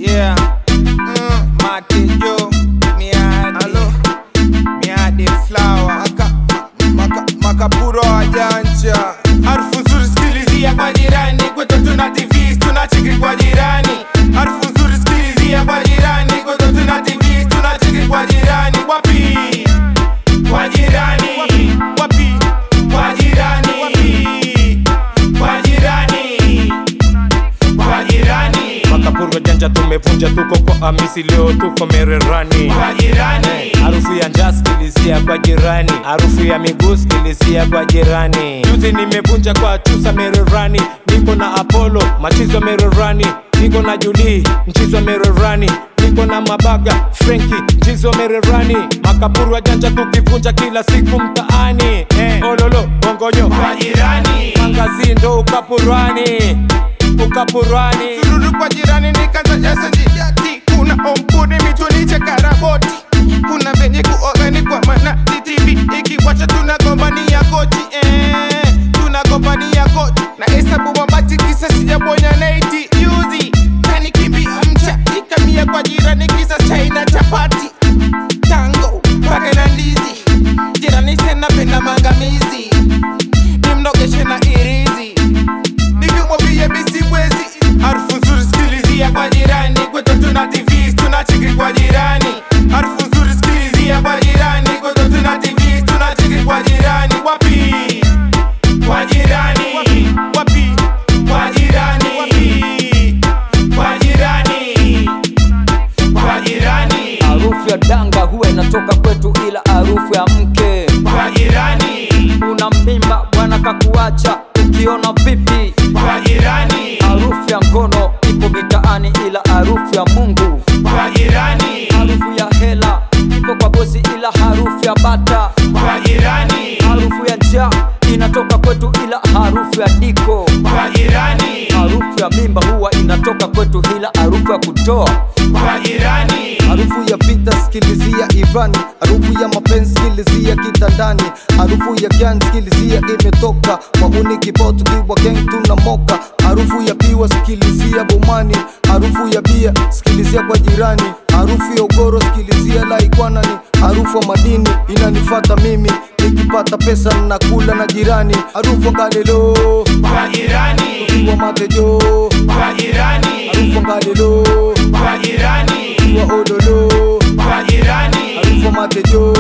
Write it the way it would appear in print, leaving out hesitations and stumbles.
Yeah. Mate yo, me ade flower. Makapuro ajanja. Harufu nzuri sikilizia kwa jirani. Kwetu tuna TV, tunachiki kwa jirani. Harufu nzuri sikilizia kwa jirani. Kwetu tuna TV, tunachiki kwa jirani. Wapi? Kwa jirani. Wapi? Kwa jirani. Wapi? Kwa jirani. Kwa jirani. Makapuro janja tumevunja, tuko kwa Amisi, leo tuko Mererani. Kwa jirani. Harufu ya njaa sikilizia kwa jirani. Harufu ya miguu sikilizia kwa jirani. Juzi nimevunja kwa Chusa Mererani. Niko na Apollo, Machizo Mererani. Niko na Julie, Mchizo Mererani. Niko na Mabaga, Frankie, Mchizo Mererani. Makapuro wajanja tukivunja kila siku mtaani. Ololo, bongonyo kwa jirani. Mangazindo ukapurwani. Ukapurwani. Sururu kwa jirani nikaza jasa njijati. Kuna ompuni mituliche karaboti. Kuna venye kuogani kwa mana TV. Ikiwacha tunagombania kochi. Tunagombania kochi. Na hesabu mabati kisa sijabonya naiti yuzi. Kani kibi amcha ikamia kwa jirani kisa China chapati. Tango, pake na ndizi. Jirani sena penda mangamizi. Nimnogeshe na irizi. Nikimwambia bisi mwezi. Harufu nzuri sikilizia kwa jirani. Kwetu tuna TV, tunachiki kwa jirani. Harufu nzuri sikilizia kwa jirani. Kwetu tuna TV, tunachiki kwa jirani. Wapi? Kwa jirani. Wapi? Kwa jirani. Wapi? Kwa jirani. Kwa jirani. Harufu ya danga huwa inatoka kwetu, ila harufu ya mke kwa jirani. Una mimba bwana kakuacha, ukiona vipi? Kwa jirani. Harufu ya ngono ipo mitaani, ila harufu ya Mungu kwa jirani. Harufu ya hela ipo kwa bosi, ila harufu ya bata kwa jirani. Harufu ya njaa inatoka kwetu, ila harufu ya diko kwa jirani. Harufu ya mimba huwa inatoka kwetu, ila harufu ya kutoa kwa jirani. Harufu ya vita sikilizia Irani. Harufu ya mapenzi sikilizia kitandani. Harufu ya gyan sikilizia imetoka wahuni kibotu kiwa gang tunamoka. Harufu ya piwa sikilizia bomani. Harufu ya bia sikilizia kwa jirani. Harufu ya ugoro sikilizia laikwanani. Harufu ya madini inanifata mimi, nikipata pesa nakula na jirani. Harufu ngalelo kwa jirani. Ukiwa matejo kwa jirani. Harufu ngalelo kwa jirani. Ukiwa ololo kwa jirani. Harufu matejo